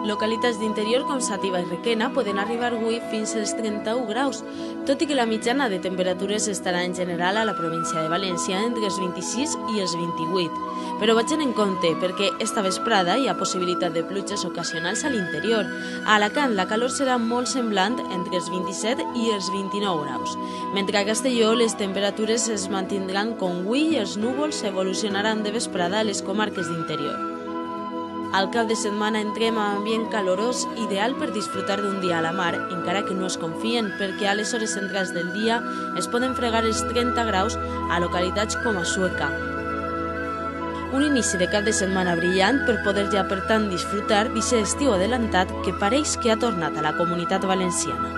Localitats d'interior com Xàtiva i Requena poden arribar avui fins als 31 graus, tot i que la mitjana de temperatures estarà en general a la província de València entre els 26 i els 28. Però vagin en compte perquè esta vesprada hi ha possibilitat de pluges ocasionals a l'interior. A Alacant la calor serà molt semblant entre els 27 i els 29 graus, mentre a Castelló les temperatures es mantindran com avui i els núvols evolucionaran de vesprada a les comarques d'interior. Al cap de setmana entrem a ambient calorós, ideal per disfrutar d'un dia a la mar, encara que no es confien, perquè a les hores centrals del dia es poden fregar els 30 graus a localitats com a Sueca. Un inici de cap de setmana brillant per poder ja per tant disfrutar d'aquest estiu adelantat que pareix que ha tornat a la Comunitat Valenciana.